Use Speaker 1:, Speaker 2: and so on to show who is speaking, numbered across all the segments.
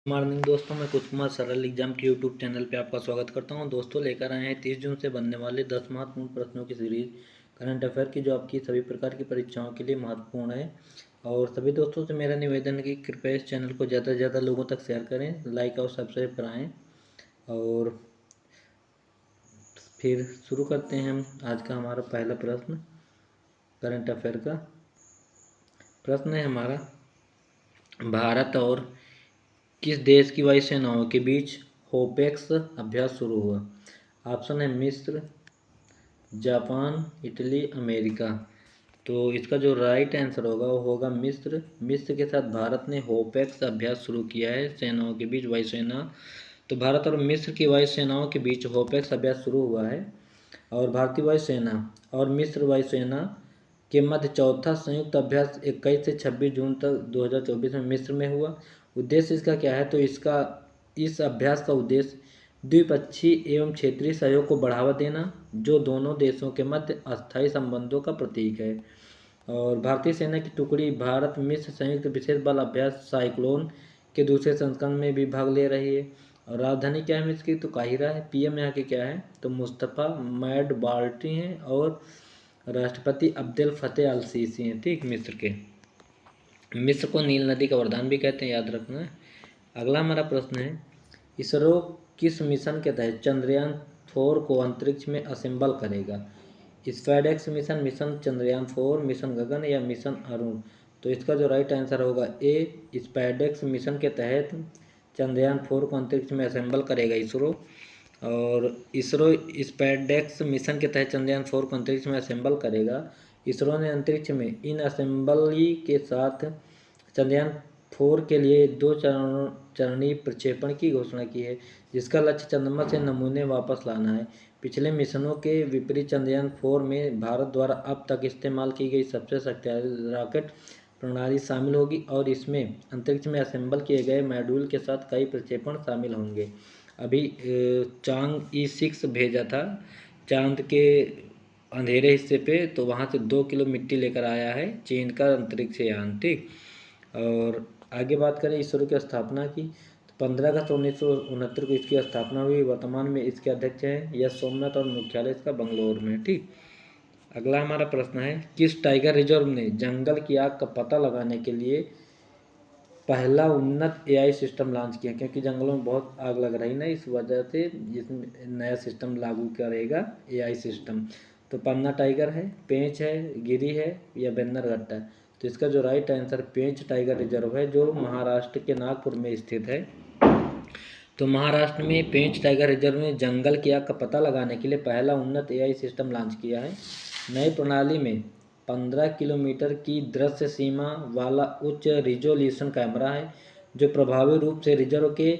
Speaker 1: Morning दोस्तों, मैं कुछ कुमार सरल एग्जाम के यूट्यूब चैनल पे आपका स्वागत करता हूं। दोस्तों, लेकर आए हैं 30 जून से बनने वाले 10 महत्वपूर्ण प्रश्नों की सीरीज करंट अफेयर की, जो आपकी सभी प्रकार की परीक्षाओं के लिए महत्वपूर्ण है। और सभी दोस्तों से मेरा निवेदन है कि कृपया इस चैनल को ज़्यादा से ज़्यादा लोगों तक शेयर करें, लाइक और सब्सक्राइब कराएँ। और फिर शुरू करते हैं हम आज का हमारा पहला प्रश्न करंट अफेयर का। प्रश्न है हमारा, भारत और किस देश की वायुसेनाओं के बीच होपेक्स अभ्यास शुरू हुआ? ऑप्शन है मिस्र, जापान, इटली, अमेरिका। तो इसका जो राइट आंसर होगा वो होगा मिस्र। मिस्र के साथ भारत ने होपेक्स अभ्यास शुरू किया है सेनाओं के बीच, वायुसेना। तो भारत और मिस्र की वायुसेनाओं के बीच होपेक्स अभ्यास शुरू हुआ है। और भारतीय वायुसेना और मिस्र वायुसेना के मध्य चौथा संयुक्त अभ्यास 21 से 26 जून तक 2024 में मिस्र में हुआ। उद्देश्य इसका क्या है? तो इस अभ्यास का उद्देश्य द्विपक्षीय एवं क्षेत्रीय सहयोग को बढ़ावा देना, जो दोनों देशों के मध्य अस्थायी संबंधों का प्रतीक है। और भारतीय सेना की टुकड़ी भारत मिस्र संयुक्त विशेष बल अभ्यास साइक्लोन के दूसरे संस्करण में भी भाग ले रही है। और राजधानी क्या है मिस्र की? तो काहिरा है। पीएम यहाँ के क्या है? तो मुस्तफ़ा मैड बाल्टी हैं। और राष्ट्रपति अब्देल फतेह अल सीसी हैं। ठीक, मिस्र के। मिस्र को नील नदी का वरदान भी कहते हैं, याद रखना है। अगला हमारा प्रश्न है, इसरो किस मिशन के तहत चंद्रयान-4 को अंतरिक्ष में असेंबल करेगा? स्पेसएक्स मिशन, मिशन चंद्रयान-4, मिशन गगन या मिशन अरुण? तो इसका जो राइट आंसर होगा ए, स्पेसएक्स मिशन के तहत चंद्रयान-4 को अंतरिक्ष में असेंबल करेगा इसरो। और इसरो स्पेसएक्स मिशन के तहत चंद्रयान-4 को अंतरिक्ष में असेंबल करेगा। इसरो ने अंतरिक्ष में इन असेंबली के साथ चंद्रयान-4 के लिए 2 चरणीय प्रक्षेपण की घोषणा की है, जिसका लक्ष्य चंद्रमा से नमूने वापस लाना है। पिछले मिशनों के विपरीत चंद्रयान-4 में भारत द्वारा अब तक इस्तेमाल की गई सबसे शक्तिशाली रॉकेट प्रणाली शामिल होगी, और इसमें अंतरिक्ष में असेंबल किए गए मॉड्यूल के साथ कई प्रक्षेपण शामिल होंगे। अभी चांग-E6 भेजा था चांद के अंधेरे हिस्से पे, तो वहाँ से 2 किलो मिट्टी लेकर आया है चीन का अंतरिक्ष यान। ठीक। और आगे बात करें इसरो की स्थापना की, तो 15 अगस्त 1969 को इसकी स्थापना हुई। वर्तमान में इसके अध्यक्ष हैं यश सोमनाथ और मुख्यालय इसका बंगलोर में। ठीक। अगला हमारा प्रश्न है, किस टाइगर रिजर्व ने जंगल की आग का पता लगाने के लिए पहला उन्नत एआई सिस्टम लॉन्च किया? क्योंकि जंगलों में बहुत आग लग रही ना, इस वजह से इसमें नया सिस्टम लागू करेगा, एआई सिस्टम। तो पन्ना टाइगर है, पेंच है, गिरी है या बन्नरघट्टा है? तो इसका जो राइट आंसर पेंच टाइगर रिजर्व है, जो महाराष्ट्र के नागपुर में स्थित है। तो महाराष्ट्र में पेंच टाइगर रिजर्व में जंगल की आग का पता लगाने के लिए पहला उन्नत एआई सिस्टम लॉन्च किया है। नई प्रणाली में 15 किलोमीटर की दृश्य सीमा वाला उच्च रिजोल्यूशन कैमरा है, जो प्रभावी रूप से रिजर्व के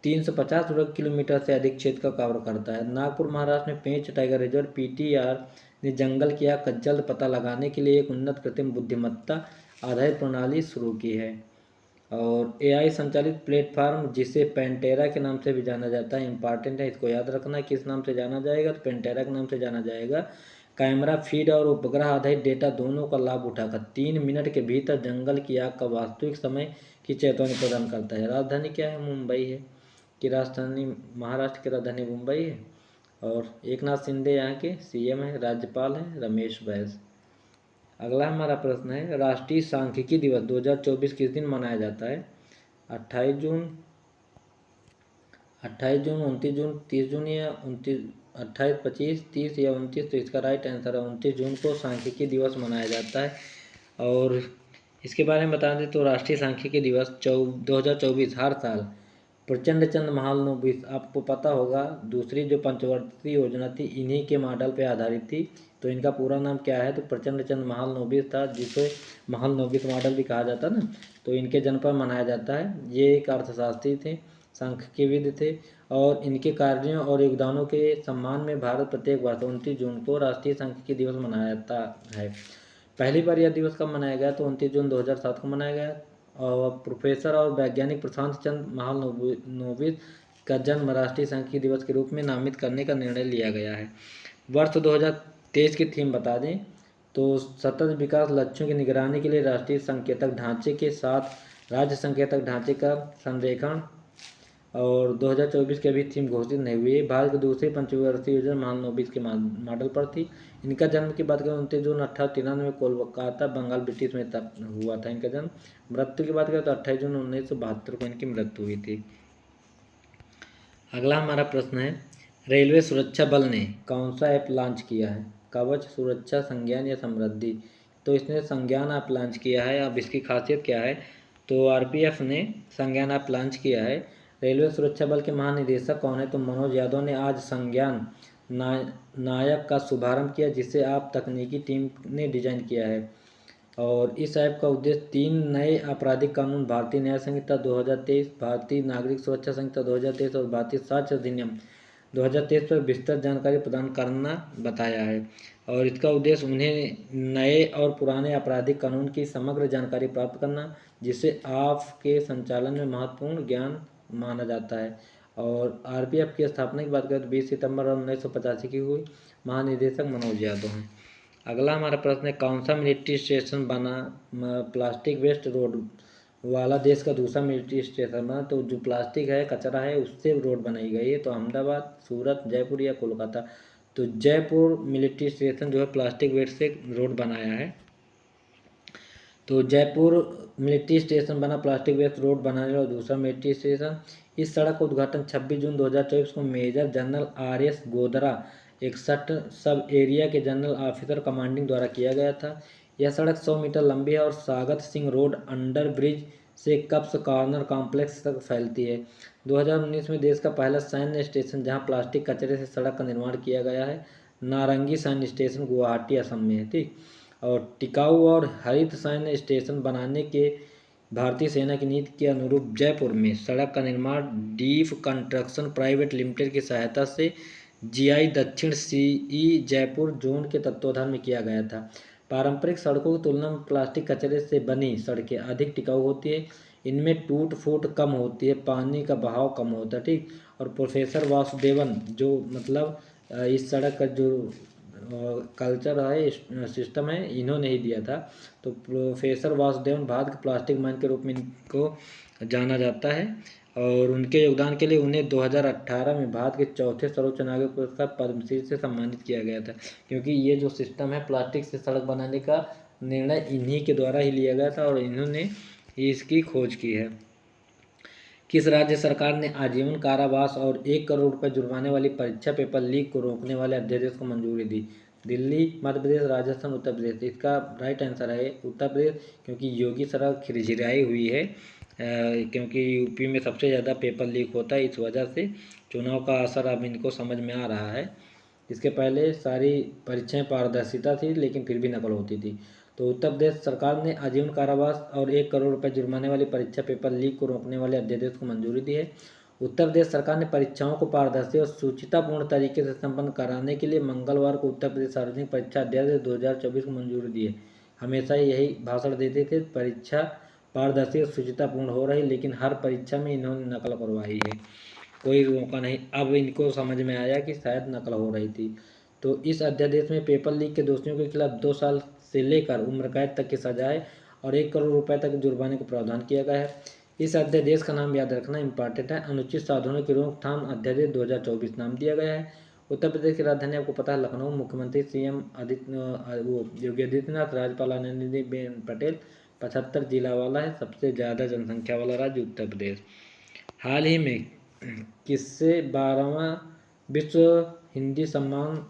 Speaker 1: 350 वर्ग किलोमीटर से अधिक क्षेत्र का कवर करता है। नागपुर महाराष्ट्र में पेंच टाइगर रिजर्व पीटीआर ने जंगल की आग का जल्द पता लगाने के लिए एक उन्नत कृत्रिम बुद्धिमत्ता आधारित प्रणाली शुरू की है। और एआई संचालित प्लेटफॉर्म, जिसे पेंटेरा के नाम से भी जाना जाता है, इंपॉर्टेंट है, इसको याद रखना। किस नाम से जाना जाएगा? तो पेंटेरा के नाम से जाना जाएगा। कैमरा फीड और उपग्रह आधारित डेटा दोनों का लाभ उठाकर 3 मिनट के भीतर जंगल की आग का वास्तविक समय की चेतावनी प्रदान करता है। राजधानी क्या है? मुंबई है। कि राजधानी महाराष्ट्र की राजधानी मुंबई है। और एकनाथ शिंदे यहाँ के सीएम है। राज्यपाल है रमेश बैस। अगला हमारा प्रश्न है, राष्ट्रीय सांख्यिकी दिवस 2024 किस दिन मनाया जाता है? 28 जून, 29 जून, 30 जून या 29, 28, 25, 30 या 29? तो इसका राइट आंसर है 29 जून को सांख्यिकी दिवस मनाया जाता है। और इसके बारे में बता दें तो राष्ट्रीय सांख्यिकी दिवस 2024 हर साल प्रचंड चंद्र महालनोबिस, आपको पता होगा, दूसरी जो पंचवर्षीय योजना थी इन्हीं के मॉडल पर आधारित थी। तो इनका पूरा नाम क्या है? तो प्रचंड चंद्र महालनोबिस था, जिसे महालनोबिस मॉडल भी कहा जाता ना। तो इनके जन्म पर मनाया जाता है। ये एक अर्थशास्त्री थे, सांख्यिकीविद थे, और इनके कार्यों और योगदानों के सम्मान में भारत प्रत्येक वर्ष 29 जून को राष्ट्रीय सांख्यिकी दिवस मनाया जाता है। पहली बार यह दिवस कब मनाया गया? तो 29 जून 2007 को मनाया गया। और प्रोफेसर और वैज्ञानिक प्रशांत चंद्र महालनोबिस का जन्म राष्ट्रीय सांख्यिकी दिवस के रूप में नामित करने का निर्णय लिया गया है। वर्ष 2023 की थीम बता दें तो सतत विकास लक्ष्यों की निगरानी के लिए राष्ट्रीय संकेतक ढांचे के साथ राज्य संकेतक ढांचे का संरेखण और 2024 की अभी थीम घोषित नहीं हुई है। भारत की दूसरी पंचवर्षीय योजना महानोबिस के मॉडल पर थी। इनका जन्म की बात करें 29 जून 1893 में कोलकाता बंगाल ब्रिटिश में हुआ था इनका जन्म। मृत्यु की बात करें तो 28 जून 1972 को इनकी मृत्यु हुई थी। अगला हमारा प्रश्न है, रेलवे सुरक्षा बल ने कौन सा ऐप लॉन्च किया है? कवच, सुरक्षा, संज्ञान या समृद्धि? तो इसने संज्ञान ऐप लॉन्च किया है। अब इसकी खासियत क्या है? तो आरपीएफ ने संज्ञान ऐप लॉन्च किया है। रेलवे सुरक्षा बल के महानिदेशक कौन है? तो मनोज यादव ने आज संज्ञान नायक का शुभारंभ किया, जिसे आप तकनीकी टीम ने डिजाइन किया है। और इस ऐप का उद्देश्य 3 नए आपराधिक कानून, भारतीय न्याय संहिता 2023, भारतीय नागरिक सुरक्षा संहिता 2023 और भारतीय साक्ष्य अधिनियम 2023 पर विस्तृत जानकारी प्रदान करना बताया है। और इसका उद्देश्य उन्हें नए और पुराने आपराधिक कानून की समग्र जानकारी प्राप्त करना, जिसे आपके संचालन में महत्वपूर्ण ज्ञान माना जाता है। और आरपीएफ की स्थापना की बात करें तो 20 सितंबर 1985 की हुई। महानिदेशक मनोज यादव हैं। अगला हमारा प्रश्न है, कौन सा मिलिट्री स्टेशन बना प्लास्टिक वेस्ट रोड वाला देश का दूसरा मिलिट्री स्टेशन बना? तो जो प्लास्टिक है, कचरा है, उससे रोड बनाई गई है। तो अहमदाबाद, सूरत, जयपुर या कोलकाता? तो जयपुर मिलिट्री स्टेशन जो है प्लास्टिक वेस्ट से रोड बनाया है। तो जयपुर मिलिट्री स्टेशन बना प्लास्टिक वेस्ट रोड बनाने वाला दूसरा मिलिट्री स्टेशन। इस सड़क का उद्घाटन 26 जून 2024 को मेजर जनरल आर.एस. गोदरा 61 सब एरिया के जनरल ऑफिसर कमांडिंग द्वारा किया गया था। यह सड़क 100 मीटर लंबी है और स्वागत सिंह रोड अंडर ब्रिज से कप्स कॉर्नर कॉम्प्लेक्स तक फैलती है। 2019 में देश का पहला सैन्य स्टेशन जहां प्लास्टिक कचरे से सड़क का निर्माण किया गया है, नारंगी सैन्य स्टेशन गुवाहाटी असम में है। ठीक, और टिकाऊ और हरित सैन्य स्टेशन बनाने के भारतीय सेना की नीति के अनुरूप जयपुर में सड़क का निर्माण डीफ कंस्ट्रक्शन प्राइवेट लिमिटेड की सहायता से जीआई दक्षिण सीई जयपुर जोन के तत्वाधान में किया गया था। पारंपरिक सड़कों की तुलना में प्लास्टिक कचरे से बनी सड़कें अधिक टिकाऊ होती है, इनमें टूट फूट कम होती है, पानी का बहाव कम होता है। ठीक, और प्रोफेसर वासुदेवन जो मतलब इस सड़क का जो कल्चर है, सिस्टम है, इन्होंने ही दिया था। तो प्रोफेसर वासुदेवन भारत के प्लास्टिक मैन के रूप में इनको जाना जाता है। और उनके योगदान के लिए उन्हें 2018 में भारत के चौथे सर्वोच्च नागरिक पुरस्कार पद्मश्री से सम्मानित किया गया था, क्योंकि ये जो सिस्टम है प्लास्टिक से सड़क बनाने का निर्णय इन्हीं के द्वारा ही लिया गया था और इन्होंने इसकी खोज की है। किस राज्य सरकार ने आजीवन कारावास और 1 करोड़ रुपये जुर्माने वाली परीक्षा पेपर लीक को रोकने वाले अध्यादेश को मंजूरी दी? दिल्ली, मध्य प्रदेश, राजस्थान, उत्तर प्रदेश? इसका राइट आंसर है उत्तर प्रदेश, क्योंकि योगी सरकार खिरखिराई हुई है क्योंकि यूपी में सबसे ज़्यादा पेपर लीक होता है, इस वजह से चुनाव का असर अब इनको समझ में आ रहा है। इसके पहले सारी परीक्षाएं पारदर्शिता थी, लेकिन फिर भी नकल होती थी। तो उत्तर प्रदेश सरकार ने आजीवन कारावास और 1 करोड़ रुपये जुर्माने वाली परीक्षा पेपर लीक को रोकने वाले अध्यादेश को मंजूरी दी है। उत्तर प्रदेश सरकार ने परीक्षाओं को पारदर्शी और सूचितापूर्ण तरीके से संपन्न कराने के लिए मंगलवार को उत्तर प्रदेश सार्वजनिक परीक्षा अध्यादेश 2024 को मंजूरी दी है। हमेशा यही भाषण देते थे, परीक्षा पारदर्शी और सूचितापूर्ण हो रही, लेकिन हर परीक्षा में इन्होंने नकल करवाई है, कोई मौका नहीं। अब इनको समझ में आया कि शायद नकल हो रही थी। तो इस अध्यादेश में पेपर लीक के दोषियों के खिलाफ 2 साल से लेकर उम्र कैद तक की सजाए और 1 करोड़ रुपए तक जुर्माने का प्रावधान किया गया है। इस अध्यादेश का नाम याद रखना इंपॉर्टेंट है, अनुचित साधनों की रोकथाम अध्यादेश 2024 नाम दिया गया है। उत्तर प्रदेश की राजधानी आपको पता है लखनऊ। मुख्यमंत्री सीएम योगी आदित्यनाथ, राज्यपाल आनंदीबेन पटेल। 75 जिला वाला है, सबसे ज़्यादा जनसंख्या वाला राज्य उत्तर प्रदेश। हाल ही में किससे 12वां विश्व हिंदी सम्मान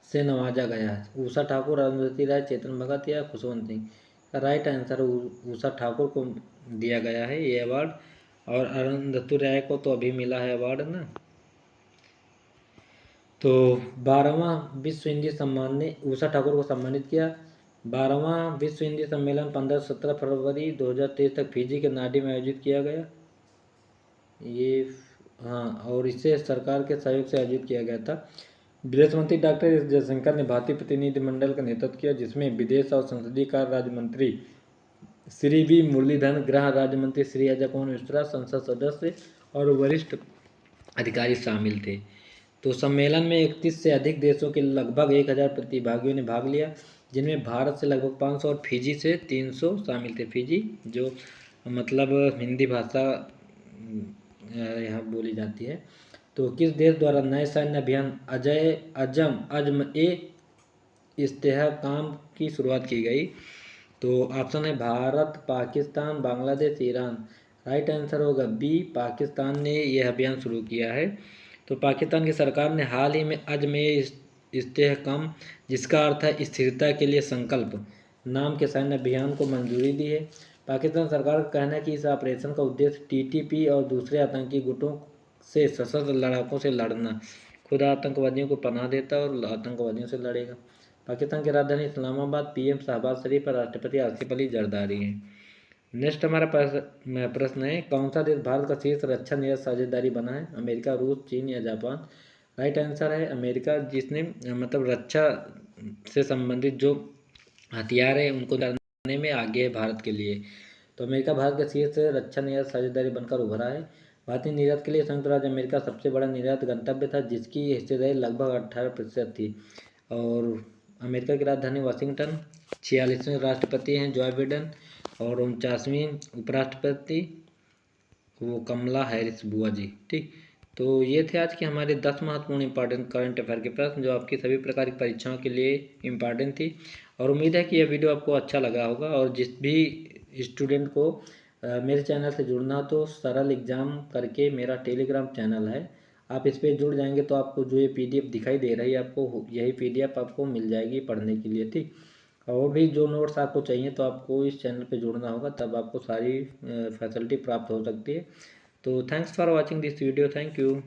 Speaker 1: से नवाजा गया है? उषा ठाकुर, अरुंधति राय, चेतन भगत या खुशवंत सिंह? राइट आंसर उषा ठाकुर को दिया गया है ये अवार्ड, और अरुंधति राय को तो अभी मिला है अवार्ड ना। तो 12वां विश्व हिंदी सम्मान ने उषा ठाकुर को सम्मानित किया। 12वां विश्व हिंदी सम्मेलन 15-17 फरवरी 2023 तक फिजी के नाडी में आयोजित किया गया। ये हाँ, और इसे सरकार के सहयोग से आयोजित किया गया था। विदेश मंत्री डॉक्टर एस जयशंकर ने भारतीय प्रतिनिधिमंडल का नेतृत्व किया, जिसमें विदेश और संसदीय कार्य राज्य मंत्री श्री वी मुरलीधरन, गृह राज्य मंत्री श्री अजय कुमार मिश्रा, संसद सदस्य और वरिष्ठ अधिकारी शामिल थे। तो सम्मेलन में 31 से अधिक देशों के लगभग 1000 प्रतिभागियों ने भाग लिया। जिनमें भारत से लगभग 500 और फिजी से 300 शामिल थे। फिजी जो मतलब हिंदी भाषा यहाँ बोली जाती है। तो किस देश द्वारा नए सैन्य अभियान अजम ए इस्तेहकाम की शुरुआत की गई? तो ऑप्शन है Bharat, Pakistan, Bangladesh, Iran. Right answer होगा बी, पाकिस्तान ने यह अभियान शुरू किया है। तो पाकिस्तान की सरकार ने हाल ही में अजम इस्तेहकाम, जिसका अर्थ है स्थिरता के लिए संकल्प, नाम के सैन्य अभियान को मंजूरी दी है। पाकिस्तान सरकार का कहना है कि इस ऑपरेशन का उद्देश्य टीटीपी और दूसरे आतंकी गुटों से सशस्त्र लड़ाकों से लड़ना, खुद आतंकवादियों को पनाह देता और आतंकवादियों से लड़ेगा। पाकिस्तान की राजधानी इस्लामाबाद, पीएम शहबाज शरीफ और राष्ट्रपति आसिफ अली जरदारी हैं। नेक्स्ट हमारा प्रश्न है, कौन सा देश भारत का शीर्ष रक्षा निर्यात साझेदारी बना है? अमेरिका, रूस, चीन या जापान? राइट आंसर है अमेरिका, जिसने मतलब रक्षा से संबंधित जो हथियार है उनको लाने में आगे है भारत के लिए। तो अमेरिका भारत का शीर्ष रक्षा निर्यात साझेदारी बनकर उभरा है। भारतीय निर्यात के लिए संयुक्त राज्य अमेरिका सबसे बड़ा निर्यात गंतव्य था, जिसकी हिस्सेदारी लगभग 18% थी। और अमेरिका की राजधानी वाशिंगटन। 46वें राष्ट्रपति हैं जॉय बिडेन और 49वीं उपराष्ट्रपति वो कमला हैरिस बुआ जी। ठीक, तो ये थे आज के हमारे 10 महत्वपूर्ण इंपॉर्टेंट करंट अफेयर के प्रश्न, जो आपकी सभी प्रकार की परीक्षाओं के लिए इम्पॉर्टेंट थी। और उम्मीद है कि यह वीडियो आपको अच्छा लगा होगा। और जिस भी स्टूडेंट को मेरे चैनल से जुड़ना हो तो सरल एग्ज़ाम करके मेरा टेलीग्राम चैनल है, आप इस पर जुड़ जाएंगे तो आपको जो ये पीडीएफ दिखाई दे रही है, आपको यही पीडीएफ आपको मिल जाएगी पढ़ने के लिए। ठीक, और भी जो नोट्स आपको चाहिए तो आपको इस चैनल पे जुड़ना होगा, तब आपको सारी फैसिलिटी प्राप्त हो सकती है। तो thanks for watching this video, thank you.